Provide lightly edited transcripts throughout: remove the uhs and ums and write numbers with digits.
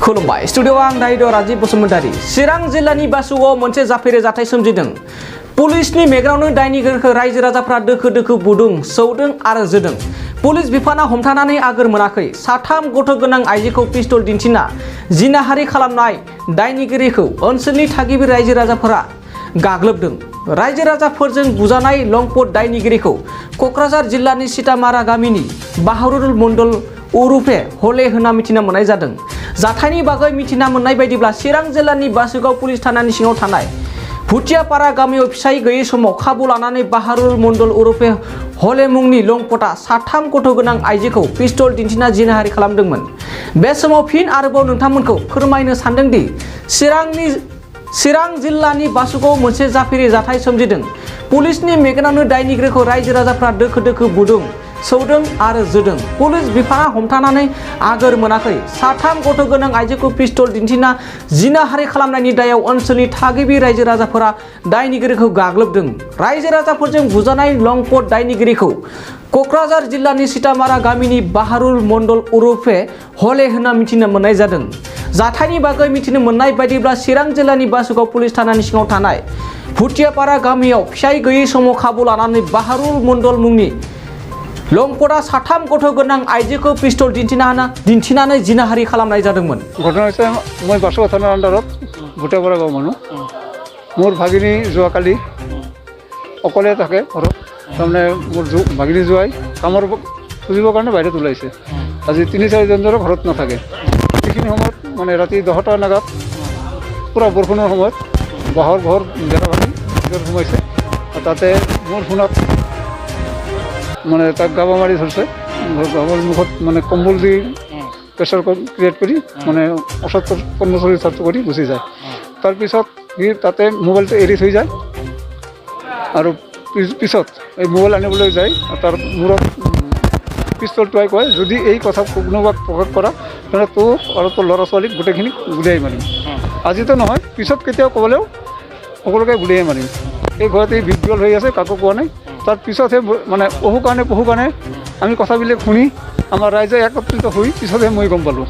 खुलुमबाय स्टुडिअ आं दाइद राजीब बसुमतारी चिरां जिल्लानि बासुगाव मोनसे जाफेरै जाथाय सोमजिदों। पुलिसनि मेगनावनो दायनिगिरिखौ रायजो राजाफ्रा दोखो दोखो बुदों सौदों आरो जोदों। पुलिस बिफाना हमथानानै आगोर मोनाखै। साथाम गथ' गोनां आइजोखौ पिस्तल दिन्थिना जिनाहारि खालामनाय दायनिगिरिखौ ओनसोलनि थागिबि रायजो राजाफोरा गाग्लोबदों। रायजो राजाफोरजों बुजानाय लंपट दायनिगिरिखौ क'क्राझार जिल्लानि सीतामारा गामिनि बाहारुल मण्डल उरुफे हले होना मिथिना मोननाय जादों। जाथायनि बागै मिथिना मोननाय बायदिब्ला चिरां जिल्लानि बासुगाव पुलिस थानानि सिङाव थानाय भुटियापारा गामियाव फिसाय गैयै समाव खाबु लानानै बाहारुल मण्डल उरुफे हले मुंनि लंपटआ साथाम गथ' गोनां आइजोखौ पिस्तल दिन्थिना जिनाहारि खालामदोंमोन। बे समाव फिन आरोबाव नोंथांमोनखौ फोरमायनो सानदोंदि चिरां जिल्लानि बासुगाव मोनसे जाफेरै जाथाय सोमजिदों। पुलिसनि मेगनावनो दायनिगिरिखौ रायजो राजाफ्रा दोखो दोखो बुदों सौदों आरो जोदों। पुलिस बिफाना हमथानानै आगोर मोनाखै। साथाम गथ' गोनां आइजोखौ पिस्तल दिन्थिना जिनाहारि खालामनायनि दायाव ओनसोलनि थागिबि रायजो राजाफोरा दायनिगिरिखौ गाग्लोबदों। रायजो राजाफोरजों बुजानाय लंपट दायनिगिरिखौ क'क्राझार जिल्लानि सीतामारा गामिनि बाहारुल मण्डल उरुफे हले होना मिथिनो मोननाय जादों। जाथायनि बागै मिथिनो मोननाय बायदिब्ला चिरां जिल्लानि बासुगाव पुलिस थानानि सिङाव थानाय भुटियापारा गामियाव फिसाय गैयै समाव खाबु लानानै बाहारुल मण्डल मुंनि लंपटआ साथाम गथ' गोनां आइजोखौ पिस्तल दिन्थिनानै जिनाहारि खालामनाय जादोंमोन। ঘটনা হৈছে মই বাসুগাঁও থানাৰ আণ্ডাৰত ভুটিয়াপাৰা গাঁও মানুহ। মোৰ ভাগিনী যোৱাকালি অকলে থাকে ঘৰত। তাৰমানে মোৰ ভাগিনী যোৱাই কামৰ খুজিবৰ কাৰণে বাহিৰত ওলাইছে। আজি ৩-৪ দিন ধৰি ঘৰত নাথাকে। সেইখিনি সময়ত মানে ৰাতি 10টা নাগাদ পূৰা বৰষুণৰ সময়ত বাঁহৰ ঘৰ বেৰা ভাঙি ভিতৰত সোমাইছে। তাতে মোৰ ফোনত মানে তাক গাবা মাৰি ধৰিছে। গাবৰ মুখত মানে কম্বল দি প্ৰেছাৰ ক্ৰিয়েট কৰি মানে 75 কৰি গুচি যায়। তাৰপিছত সি তাতে মোবাইলটো এৰি থৈ যায় আৰু পিছত এই মোবাইল আনিবলৈ যায়। তাৰ মূৰত পিস্তল টুৱাই কয়, যদি এই কথা কোনোবাক প্ৰকাশ কৰা তেনে তোক আৰু তোৰ ল'ৰা ছোৱালীক গোটেইখিনি গুলিয়াই মাৰিম। আজিতো নহয়, পিছত কেতিয়াও ক'বলৈও সকলোকে গুলিয়াই মাৰিম। এই ঘৰতে ভিজুৱেল হৈ আছে, কাকো কোৱা নাই। তাৰ পিছতহে মানে পহু কাৰণে আমি কথাবিলাক শুনি আমাৰ ৰাইজে একত্ৰিত হৈ পিছতহে মই গম পালোঁ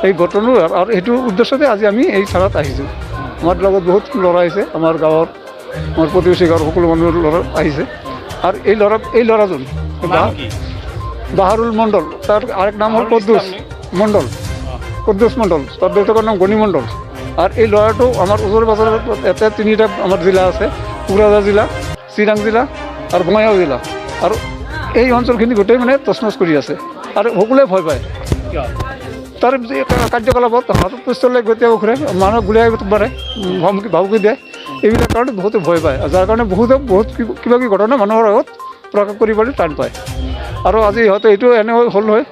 এই ঘটনা। আৰু সেইটো উদ্দেশ্যতে আজি আমি এই থানাত আহিছোঁ। আমাৰ লগত বহুত ল'ৰা আহিছে, আমাৰ গাঁৱৰ আমাৰ প্ৰতিবেশী গাঁৱৰ সকলো মানুহৰ ল'ৰা আহিছে। আৰু এই ল'ৰাজন বাহাৰুল মণ্ডল, তাৰ আৰেক নাম হ'ল কুদ্দুছ মণ্ডল। তাৰ দেউতাকৰ নাম গণি মণ্ডল। আৰু এই ল'ৰাটো আমাৰ ওচৰে পাজৰে ইয়াতে 3টা আমাৰ জিলা আছে, কোকৰাঝাৰ জিলা, চিৰাং জিলা আৰু বঙাইগাঁও জিলা। আৰু এই অঞ্চলখিনি গোটেই মানে তছনছ কৰি আছে আৰু সকলোৱে ভয় পায়। তাৰ কাৰ্যকলাপত হাতত পিস্তল লৈ গোটেই ঘূৰে, মানুহক গুলিয়াই মাৰে, ভাবুকি দিয়ে। এইবিলাক কাৰণে বহুতে ভয় পায়, যাৰ কাৰণে বহুত কিবা কিবি ঘটনা মানুহৰ আগত প্ৰকাশ কৰিবলৈ টান পায়। আৰু আজি হয়তো এইটো এনে হ'ল হয়।